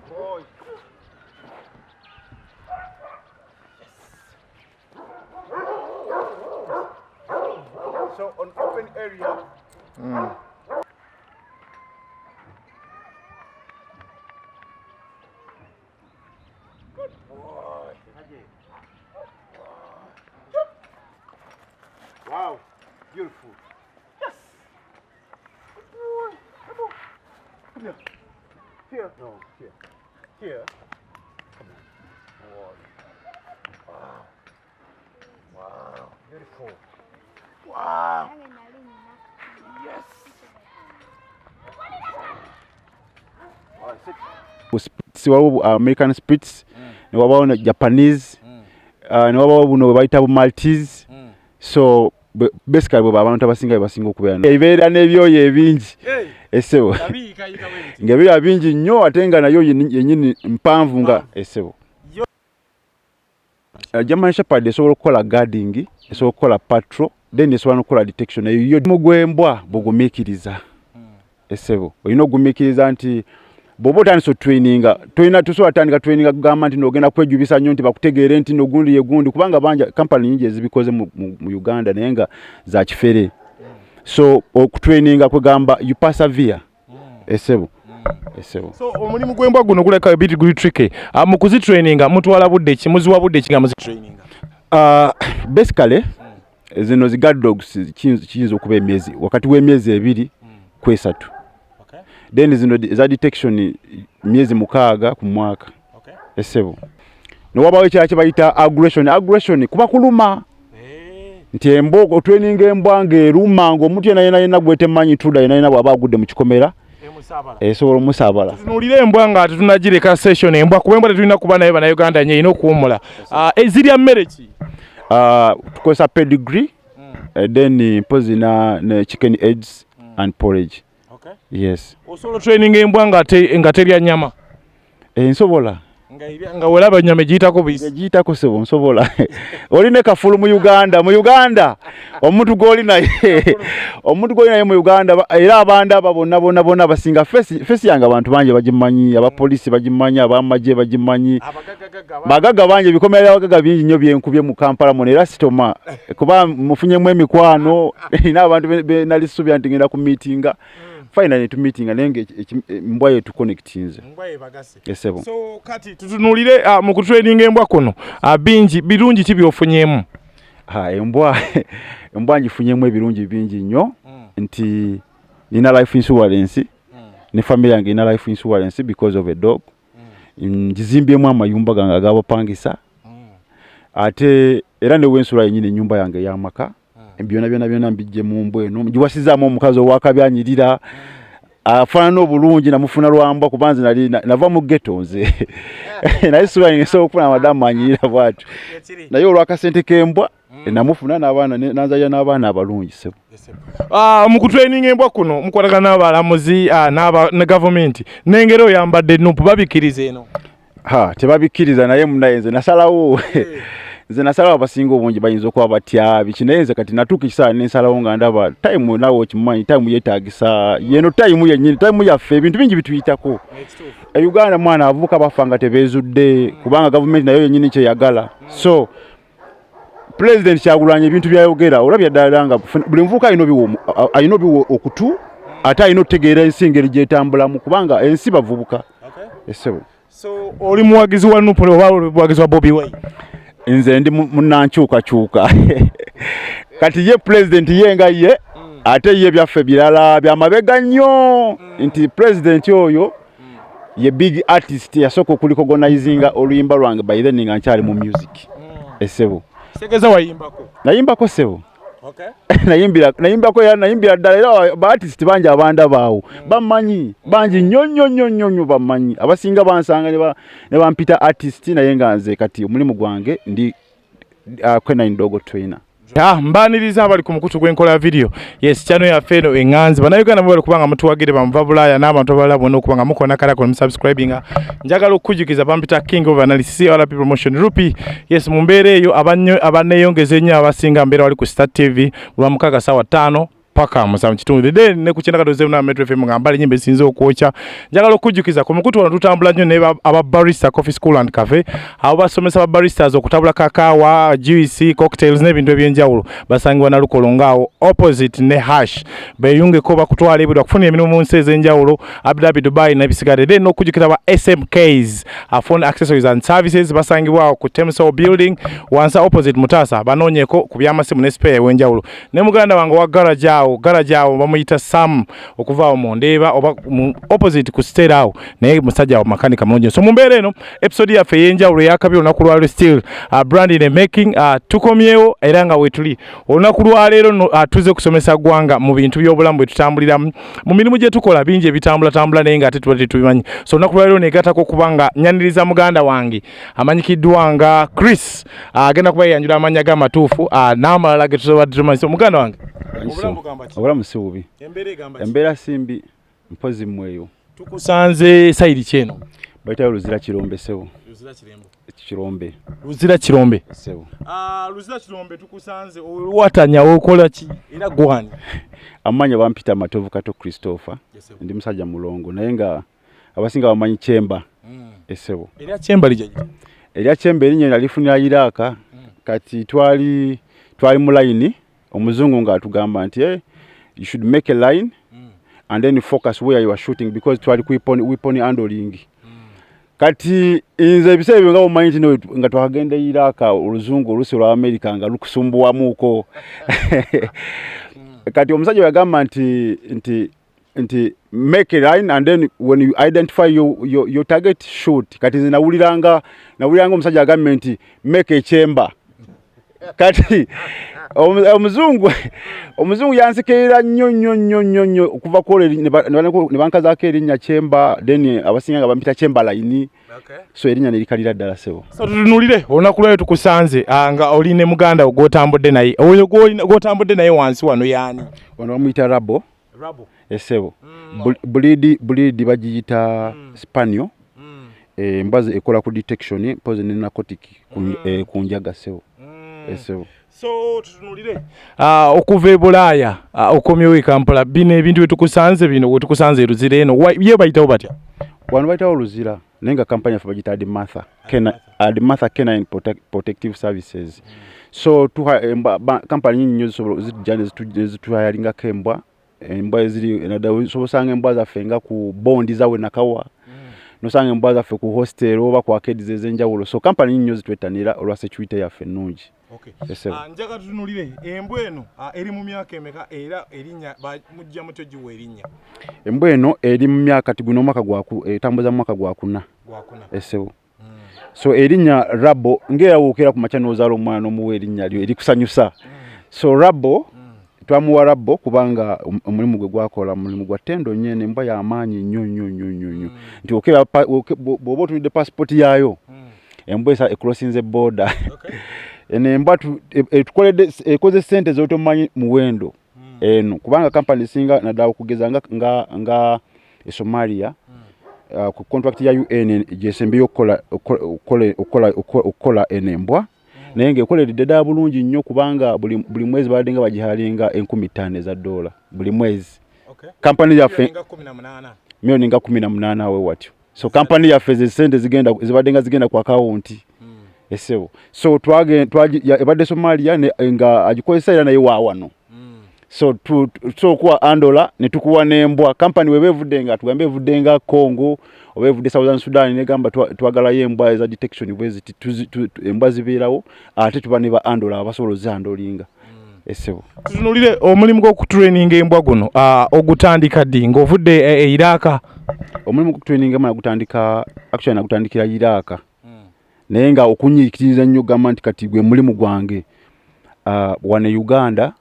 boy. Yes. So on open area. Good boy. Wow, beautiful. Yes. Good boy. Come on. Come here. Here. No, here. Here. Come on. Boy. Wow. Wow. Beautiful. Wow. Yes. Spritz wawo American Spritz ne wabawo na Japanese ne wabawo buno bayita Maltese so basically bwe abantu abasinga basinga okubeera ebeera n'ebyoyo ebingi esebo ngabira bingi nnyo ate nga nayo yennyini mpanvu nga esebo German Shepherd esobola okukola guarding esobola okukola patrol then esobola okukola detection eyo mugwembwa bugumikiriza esebo olina ogumikiriza nti bobo tandise traininga toina tusobola tandika traininga kugamba nti nogenda kwejubisa nnyo nti bakutegeere nti nogundi yegundi kubanga banja kampani nyingi ezibikoze mu Uganda naye nga za kifere so okutraininga kugamba you persevere esebo esebo so omulimu gwembwa guno guleka a bit tricky mu kuzi traininga mutwala budde ki muziwa budde ki nga muzi traininga basically zino zi guard dogs kiyinza okuba emyezi wakati w'emyezi ebiri kwesatu then zino za detection myezi mukaaga ku mwaka esebo no wabawo ekya kibayita aggression kuba kuluma nti embogo training embwange eruma ng'omuntu yena gwetemanyi tuda yena bwaba agudde mu kikomera esobola omusabala tunulire embwa nga tunagireka session embwa kuba embwa tetulina kuba naye bana Uganda nye ino kuwumula ezirya mmere ki tukozesa pedigree then pozi na chicken eggs and porridge. Yes. Osobola training embwa nga terya nyama. Nsobola. Nga welaba nyama giyitako bisi. Giyitako sebo nsobola. Oline kafulu mu Uganda. Omuntu goli naye. Omuntu goli naye mu Uganda era abanda bonna basinga face yanga abantu banje bagimanyi, abapolisi bagimanyi, abamaje bagimanyi. Bagaga banje bikomera bagaga bingi nnyo byenkubye mu Kampala mu era sitoma. Kuba mufunyemu emikwano ina abantu nalisuubya nti ngenda ku meetinga. Finally to meeting anenge mbwa yetu connectinze mbwa ebagase yesebo so kati tutunulire mu kutraining embwa kono bingi birungi kibyofunyemu embwa ngifunyemu ebirungi bingi nnyo nti nina life insurance ne family yange ina life insurance because of a dog ngizimbyemu amayumba gange agabapangisa ate era ne wensula yenyine nyumba yange yamaka byona mbijje mu mbweno ngiwasizaamu omukazi owakabyanyirira afaana obulungi namufuna lwambwa kubanze nali nava mu ghetto nze naye sura yenso okufuna madamu anyirira bwatu naye olwakasente kembwa namufuna n'abaana nanzaya n'abaana abalungi sebo mu kutraining embwa kuno mukwatagana n'abalamuzi ne government n'engero oyambadde nupu babikiriza eno tebabikiriza naye munayenze nasalawo nze nasalawo abasinga obungi bayinza okuba batya bikinenze kati natuuka ekisaala nensalawo nga ndaba time nawo okimanyi time yeetaagisa yeno time yennyini time yaffe ebintu bingi bituyitako Uganda mwana avubuka bafa nga tebeezudde kubanga gavumenti nayo yennyini kyeyagala so president Kyagulanyi ebintu byayogera olabya ddala nga buli muvubuka alina obiwo okutu ate alina okutegeera ensi engeri gyetambulamu kubanga ensi bavubuka esebo so oli muwagizi wa Nupu oba oli muwagizi wa Bobi Wine nze ndi munankyukakyuka kati ye president yenga ye ate ye byaffe birala byamabega nnyo nti president oyo ye big artist yasooka okulicognizinga oluyimba lwange by then nga nkyali mu music esebo segeza wayimbako nayimbako sebo okay nayimbira ddala era ba artist bangi abanda baawo bamanyi bangi nnyo bamanyi abasinga bansanga ne bampita artist naye nga nze kati omulimu gwange ndi Kwenine Dogo trainer mbaniriza abali ku mukutu gw'enkola video yes channel ya feno enganzi bannayuganda mubale kubanga mutuwagire bamuva Bulaya n'abantu abalala bonna okubanga mukona kala ko subscribinga njagala okujukiza bampita king of analysis RP promotion rupi yes mumbeere eyo abaneyongeze nnyo abasinga mbeera wali ku Star TV lwa mukaga sawa 5 paka musanvu kitundu then ne kukyenda kadoze na Metro FM ngambali nyimbe sinze okwocha njagala okujjukiza ku mukutu wano tutambula nnyo ne aba barista coffee school and cafe abo basomesa ba baristas okutabula kakaawa juice cocktails n'ebintu ebyenjawulo basangibwa na lukolongawo opposite ne hash beyunge ko bakutwala ebidwa kufuna emirimu mu nsi ez'enjawulo Abu Dhabi Dubai n'ebisigadde then n'okujjukiza ba SMKs phone accessories and services basangibwa ku Temso building wansa opposite Mutasa banoonyeko ku byamasimu ne spare wenjawulo ne muganda wange wa garage awo bamuyita Sam okuva mu Ndeeba oba opposite ku Sterao naye musajja wa makanika mulungi so mumbeera eno episode yaffe ey'enjawulo yakabyo olunaku lwaleero still branding and making tukomyewo era nga wetuli olunaku lwaleero tuze kusomesa ggwanga mu bintu by'obulamu bwe tutambuliramu mu mirimu gye tukola bingi ebitambula naye nga ate tuba tetubimanyi so olunaku lwaleero neegattako kubanga nyaniriza muganda wange amanyikiddwa nga Chris agenda kuba yeyanjula amanya g'amatuufu n'amalala ge tusobadde tumanyi so muganda wange obulamu si bubi embeera simbi mpozi mmweyo tukusanze sayidi kyeno bayitayo luzira kirombe sebo luzira kirombe sebo luzira kirombe tukusanze watanya okola ki era gwani amanya bampita Matovu Kato Christopher ndi musajja mulongo naye nga abasinga bamanyi Chemba esebo erya Chemba erinnya nalifunira Iraka kati twali mu line omuzungu nga atugamba nti you should make a line and then you focus where you are shooting because twali ku weapon handling kati inze ebiseera ebyo nga omanyi nti nga twagenda Iraka oluzungu olusi lwa America nga lukusumbuwamuuko kati omusajja yagamba nti make a line and then when you identify your target shoot kati nze nawuliranga omusajja agamba nti make a chamber kati omuzungu yansekerera nnyo okuva kole ne bankazaako erinnya Chemba then abasinga nga bampita Chamberlain so erinnya nerikalira ddala sebo so tutunulire olunaku lwayo tukusanze nga oli ne muganda gw'otambudde naye oyo gw'otambudde naye wansi wano yaani wano bamuyita Rabo esebo bulidi bagiyita Spaniel embwazi ekola ku detection pose ne narcotic ku njaga sebo esebo so tutunulire okuva e Bulaaya okomyewo e Kampala bino ebintu byetukusanze bino wetukusanze Luzira eno ye bayitawo batya wano bayitawo Luzira naye nga kampani yaffe bagita Admatha Canine Protective Services so kampani nyingi nnyo zisobola zitujja nezituhayalingako embwa eziri sobosanga embwa zaffe nga ku bondi zawe nakawa nosanga embwa zaffe ku hostel oba ku arcades ez'enjawulo so kampani nyingi nnyo zitwettanira olwa security yaffe ennungi. Njagala tutunulire embwa eno eri mu myaka emeka era erinnya mujja mutyo giwa erinnya embwa eno eri mu myaka tiguno mwaka etambuza mu mwaka gwa kuna esebo so erinnya Rabo ng'eyawuukira ku makya n'ozaala omwana omuwa erinnya lyo erikusanyusa so Rabo twamuwa Rabo kubanga omulimu gwe gwakola mulimu gwa ttendo nnyene embwa y'amaanyi nnyo nti bw'oba otunidde passport yaayo embwa ecrossinze border eno embwa ekoze ssente z'otomanyi muwendo eno kubanga kampani singa naddala okugeza nga Somalia ku contract ya UN gyesembeyo okukola eno embwa naye ng'ekoleredde ddala bulungi nnyo kubanga buli mwezi badde nga bagihalinga $50,000 buli mwezi kampani yaffe milioni nga 18 awe watyo so kampani yaffe zisente zibadde nga zigenda ku akawunti esebo so ebadde Somalia nga agikozesa era naye waawano so kuwa andola ne tukuwa n'embwa kampani webevudde nga tugambe evudde nga Congo oba evudde Southern Sudan negamba twagalayo embwa eza detection bweziti embwa zibeerawo ate tuba ne ba andola abasobola ozandolinga esebo tutunulire omulimu gw'okutraining embwa guno ogutandika ddi ng'ovudde e Iraka omulimu gw'okutraining embwa nagutandikira Iraka naye nga okunyikiriza nnyo gamba nti kati gwe mulimu gwange wano Uganda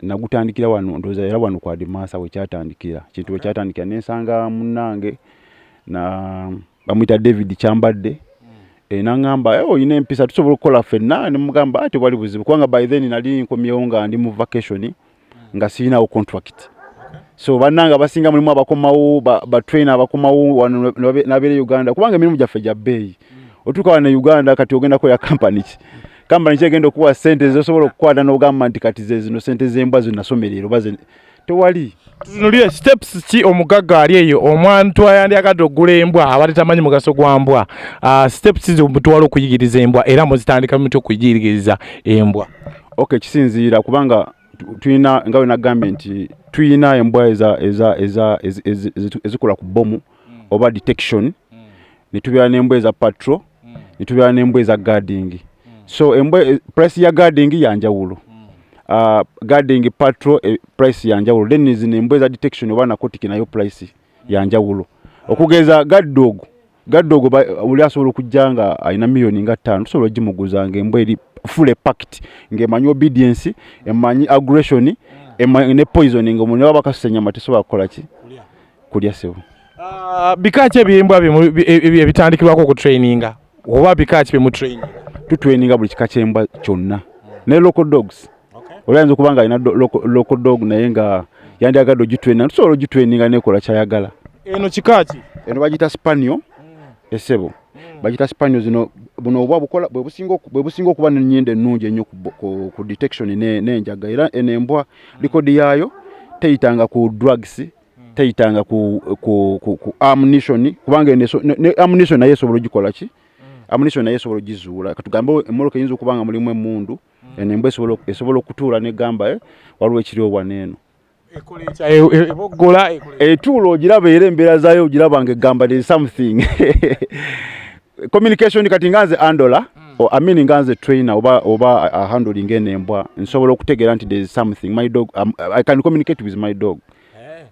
nagutandikira wano ndoza era wano kwa Dimasa wekyatandikira kintu wekyatandikira nensanga munnange na bamuyita David Kyambadde nangamba oyina empisa tusobola okukola ffenna ne mugamba ate wali buzibu kubanga by then nali nkomyewo nga ndi mu vacation nga sirinawo contract so bannanga basinga mulimu abakomawo batrainer abakomawo wano nabeere Uganda kubanga emirimu gyaffe gya bbeeyi otuuka wano Uganda kati ogenda kola kampani kyegenda okuwa sente zosobola okukwata n'ogamba nti kati zino sente z'embwa zinasomerera oba tewali. Tunulie steps ki omugagga ali eyo omwantu ayandyagadde okugula embwa abadde tamanyi mugaso gwa mbwa. Steps z'omutwala okuyigiriza embwa era muzitandika mutya okuyigiriza embwa. Okay, kisinziira kubanga tuyina nga we nagambye nti tuyina embwa ezikola ku bomu oba detection, ne tubeera n'embwa eza patrol, ne tubeera n'embwa eza guarding. So embwa price ya guarding yanjawulo. Guarding patrol price yanjawulo. Then zino embwa eza detection oba narcotic nayo price yanjawulo. Okugeza guard dog uli asobola okujja nga alina million nga 5 tusobola gimuguza nga embwa eri full packed ng'emanyi obedience, emanyi aggression, emanyi ne poisoning. Omuntu aba kasenya matesobola kukola ki kulya sebo. Bikaki ebyembwa ebitandikibwako ku traininga oba bikaki bye mu training? Tutraininga buli kika ky'embwa kyonna ne local dogs. Olayinza okuba nga alina local dog naye nga yandyagadde ogitwaininga, tusobola ogitwaininga nekola kyayagala. Eno kikaki? Eno bagita spaniel esebo. Bagita spaniel zino buno obwa bukola bwe businga okuba n'ennyindo ennungi ennyo ku detection n'enjaga. Era eno embwa likodi yaayo teyitanga ku drugs, teyitanga ku ammunition kubanga ne ammunition naye esobola ogikola ki? Ammunition naye esobola ogizuula. Katugambe emmoloka eyinza okuba nga mulimu emmundu, eno embwa esobola okutuula n'egamba waliwo ekiri obwaneeno. Etuula ogiraba era embeera zaayo ogiraba nga egamba there is something. Communication kati nga nze handler, I mean nga nze trainer oba handling eno embwa, nsobola okutegeera nti there is something. My dog, I can communicate with my dog.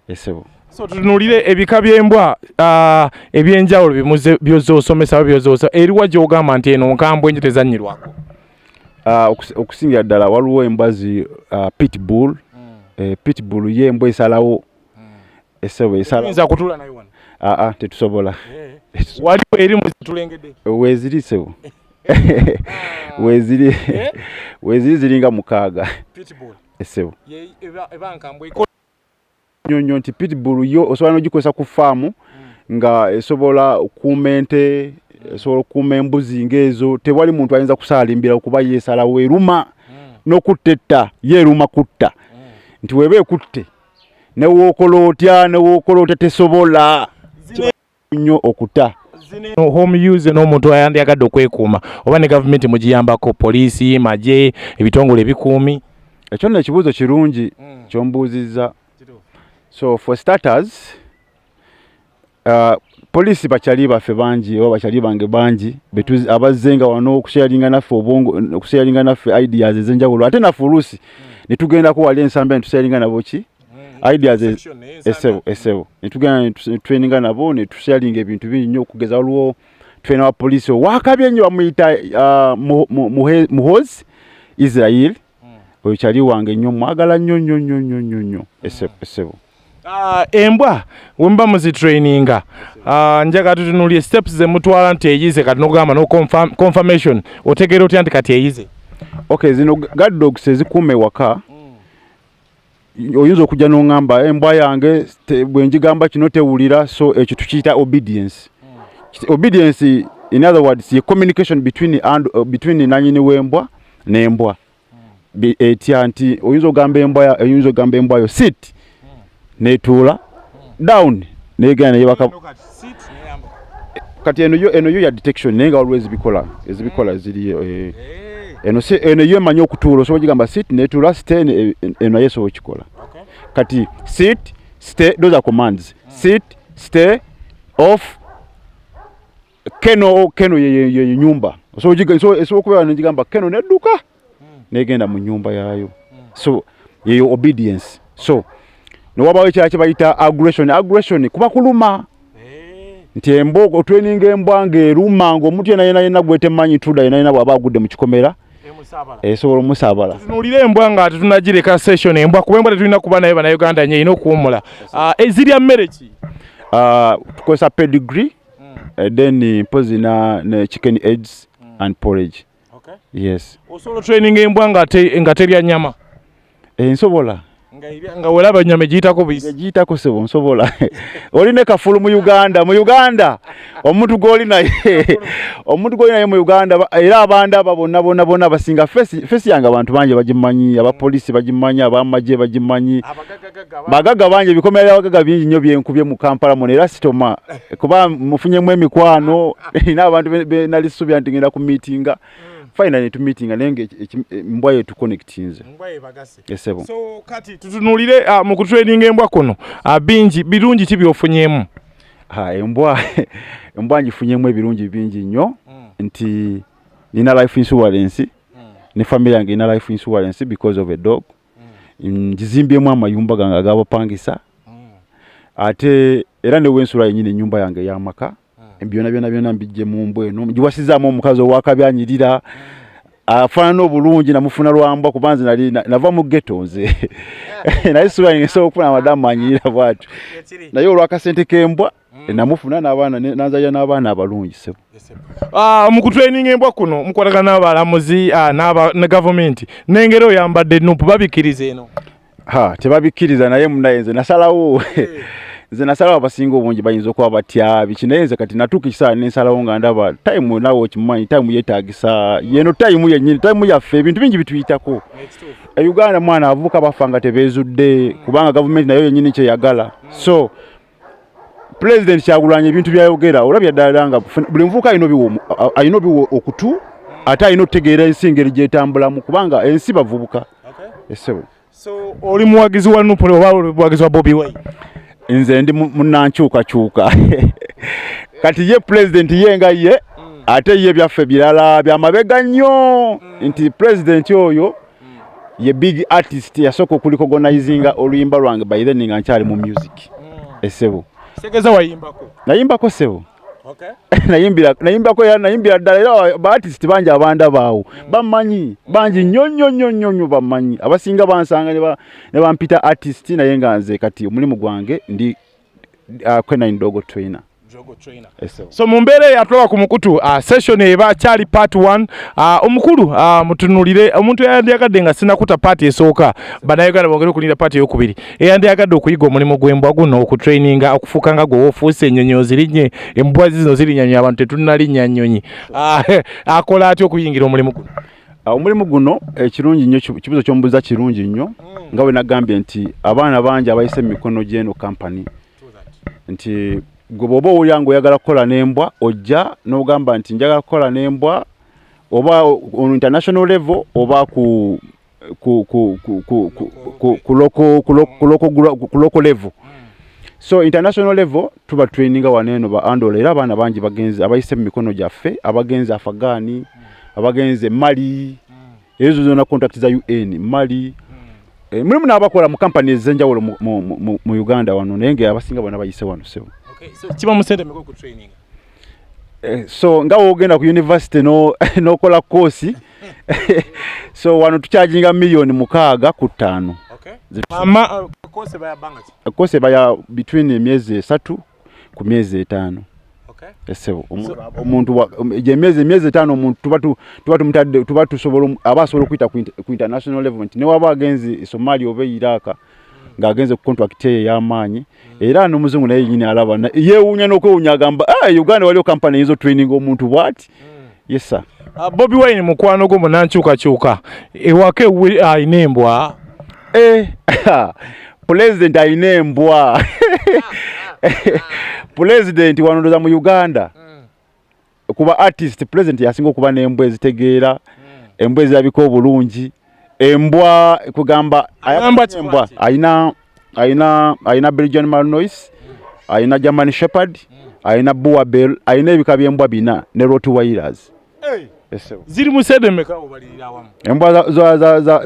Esebo. So tunulire ebika by'embwa ebyenjawulo byozosomesa byozoosa eriwa gy'ogamba nti eno nkambwe nje tezannyirwako? Okusingira ddala waliwo embwazi pitbull. Pitbull ye embwa esalawo esebo esala. Nza kutula nayo wano. Tetusobola. Waliwo eri muzitulengedde? Weeziri sebo. Weeziri ziringa 6. Pitbull. Esebo. Eba nkambwe nyonyo nti pitbull yo osobola n'ogikozesa ku faamu nga esobola okukuuma ente, esobola okukuuma embuzi ng'ezo. Tewali muntu ayinza kusaalimbira okuba yeesalawo eruma n'okutta etta, yeeruma kutta. Nti weeba ekutte ne wookola otya tesobola nnyo okuta. Home use n'omuntu ayandyagadde okwekuuma oba ne gavumenti mugiyambako, poliisi, magye, ebitongole ebikuumi? Ekyo nno ekibuuzo kirungi kyombuuzizza. So for starters, poliisi bakyali baffe bangi oba bakyali bange bangi abazzenga wano okusharinga naffe obwongo, okusharinga naffe ideas ez'enjawulo. Ate naffe oluusi ne tugendako wali ensamba ne tusharinga nabo ki ideas esebo. Ne tugenda ne traininga nabo ne tusharinga ebintu bingi nnyo okugeza waliwo trainer wa poliisi owakabye nnyo bamuyita Muhozi Israel. Oyo kyali wange nnyo mwagala nnyo esebo. Embwa wemba muzitraininga njaga tutunulie steps ze mutwala nti eyize kati nogamba no confirmation otegera otya nti kati eyize? Okay, zino guard dogs ezikuume waka oyinza okujja n'ongamba embwa yange bwe njigamba kino tewulira, so ekyo tukiyita obedience. Obedience in other words ye communication between nanyini w'embwa n'embwa. Etya nti oyinza ogamba embwa yo sit netuula, down negenda neyebaka. Kati eno yo ya detection naye nga waliwo ezibikola ziriyo. Eno yo emanyi okutuula, osobola ogigamba sit netuula, stay, eno yesobola okikola. Kati sit, stay, those are commands. Sit, stay, off. Keno ye nyumba. Osobola okubeera negigamba keno nedduka negenda mu nyumba yaayo. So yeyo obedience. So nowabawo ekirala kye bayita aggression kuba kuluma. Nti embwa training embwa ng'eruma ng'omuntu yenna gwe temanyi tuda yenna bw'aba agudde mu kikomera esobola omusaabala. Tunuulire embwa nga tetunagireka session embwa kuba embwa tetulina kuba naye bannayuganda nnyo erina okuwummula. Ezirya mmere ki? Tukozesa pedigree, then mpozi ne chicken eggs and porridge. Okay. Yes. Osobola training embwa nga terya nnyama? Nsobola. nga welaba nyame giyitako buyisi giyitako sebo nsobola oline kafulu mu Uganda omuntu goli naye mu Uganda era abanda bonna basinga fesi yanga abantu banje bagimanyi abapolisi bagimanyi abamaje bagimanyi bagaga banje bikomera abagaga bingi nnyo byenkubye mu Kampala mu era sitoma kuba mufunyemu emikwano n'abantu nalisuubya nti ngenda ku meetinga finally to meeting anenge mbwa yetu connectinze mbwa bagase yesebo so kati tutunulire mu kutraining embwa kono bingi birungi kibyofunyemu embwa ngifunyemu ebirungi bingi nnyo nti nina life insurance ne family yange ina life insurance because of a dog ngizimbyemu amayumba gange agabapangisa ate era ne wensula yenyine nyumba yange yamaka byona mbijje mu mbwe no giwasizaamu omukazi owakabyanyirira afana obulungi namufuna lwamba kubanze nali nava mu ghetto nze naye sura ngeso okufuna madamu anyirira bwatu naye olwakasente kembwa namufuna n'abaana nanzaya n'abaana abalungi sebo mu kutraining embwa kuno mukwatagana n'abalamuzi ne government n'engero yambadde nupu babikiriza eno tebabikiriza naye munayenze nasalawo nze nasalawo abasinga obungi bayinza okuba batya bikinayenze kati natuuka ekisaala nensalawo nga ndaba time nawe okimanyi time yeetaagisa yeno time yennyini time yaffe ebintu bingi bituyitako Uganda mwana avubuka bafa nga tebeezudde kubanga gavumenti nayo yennyini kyeyagala so president kyagulanya ebintu byayogera olabya ddala nga buli nvubuka alina obiwo okutu ate alina okutegeera ensi engeri gyetambulamu kubanga ensi bavubuka esebo so oli muwagizi wa Nupu oba oli muwagizi wa Bobi Wine nze ndi munankyukakyuka kati ye president yenga ye ate ye byaffe birala byamabega nnyo nti president oyo ye big artist yasooka okulicognizinga oluyimba lwange by then nga nkyali mu music esebo segeza nayimbako sebo nayimbira ddala era ba-artist bangi abanda baawo bamanyi bangi nnyo bamanyi abasinga bansanga ne bampita artist naye nga nze kati omulimu gwange ndi canine dog trainer. So mumbere yatlowa ku mukutu session eba kyali part 1 omukulu mutunulire omuntu yandyagadde nga sinakuta part esooka banayogala bongere kulinda part eyokubiri eyandyagadde okuyiga omulimu gw'embwa guno okutraininga okufuuka nga gwe ofuuse ennyonyi zirinnye embwa zino zirinyonyi abantu tetunnalinnya nnyonyi akola atya okuyingira omulimu guno omulimu guno ekirungi nnyo kibuzo ky'ombuuza kirungi nnyo nga we nagambye nti abaana bangi abayise mu mikono gy'eno company nti gobobo uyango oyagala kukola n'embwa ojja n'ogamba nti njagala kukola n'embwa oba on international level oba ku local level. So international level tuba traininga waneno ba andola era abana bangi bagenze abayise mu mikono gyaffe abagenze Afagani abagenze Mali ezo zona contract za UN Mali mulimu n'abakola mu companies zenjawulo mu Uganda wano nenge abasinga bana bayise wano sebo. So kiba musende meko ku training so nga ogenda ku university no kola course so wano tucharginga million 6 ku 5 ama course baya bangati course baya between myezi 3 ku myezi 5 esebo omuntu je myezi 5 omuntu tuba tusobola abasobola kuita ku international level ne waba agenzi Somalia obe Iraq nga agenze ku contract y'amaanyi era n'omuzungu naye nyine alaba yeewunya n'okwewunya agamba Uganda waliyo company izo training omuntu bwati yes sir. Bobi Wine mukwano gwo munankyukakyuka ewake ayina embwa president ayina embwa president wanondoza mu Uganda kuba artist president yasinga okuba n'embwa ezitegeera embwa ezirabika obulungi embwa kugamba embwa aina Belgian Malinois aina German Shepherd aina Boabel aina ebika by'embwa bina ne Rottweilers ziri musede meka obalirira wamu embwa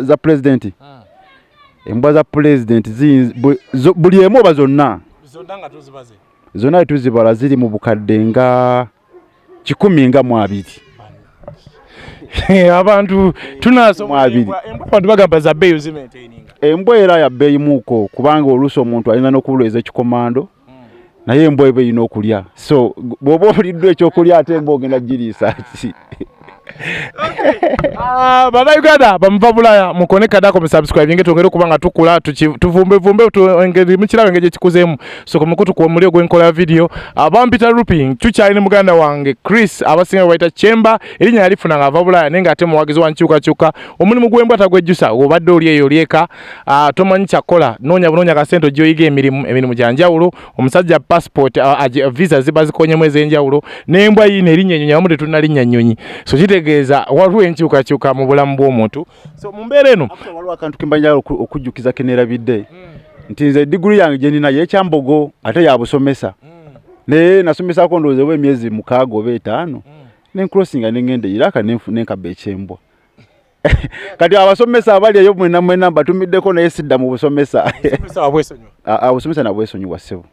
za president embwa za president buli emu oba zonna nga tuzibaze zonna tuzibala ziri mu bukadde nga 12 abantu tunasoma abantu bagamba za beyo zimaintaininga embwa era ya beyi muko kubanga oluso omuntu alina n'okubuleza ekikomando naye embwa ebe ino okulya so bwoba oliddwa ekyokulya ate embwa ogenda giriisa Bannayuganda bamuva Bulaya mukone kadako musubscribe tongere kubanga tukula tuvumbe engeri mukirawe ngeje kikuzeemu so kumukutu kwa mulio gwenkola video abampita looping chukyalini muganda wange Chris abasinga baita Chamber erinya alifuna nga ava Bulaya nenga ate muwagizi wa nkyuka omulimu gwembwa tagwejjusa obadde oli eyo lyeka tomanyi kyakola nonya kasente gyoyiga emirimu gyanjawulo omusajja passport visa ziba zikonyemu ez'enjawulo n'embwa yino erinya ennyonyi abamu tetunalinya nnyonyi so kitegeeza waliwo enkyukakyuka mu bulamu bw'omuntu so mu mbeera eno waliwo akantu kembanjala okujjukiza keneerabidde nti nze diguli yange gye nina yekyambogo ate yabusomesa naye nasomesako ndowooza emyezi 6 oba 5 nencrossinga nengenda Iraka nenkaba ekyembwa kati abasomesa abali eyo mwena mbatumiddeko naye sidda mu busomesa abusomesa nabwesonyiwa ssebo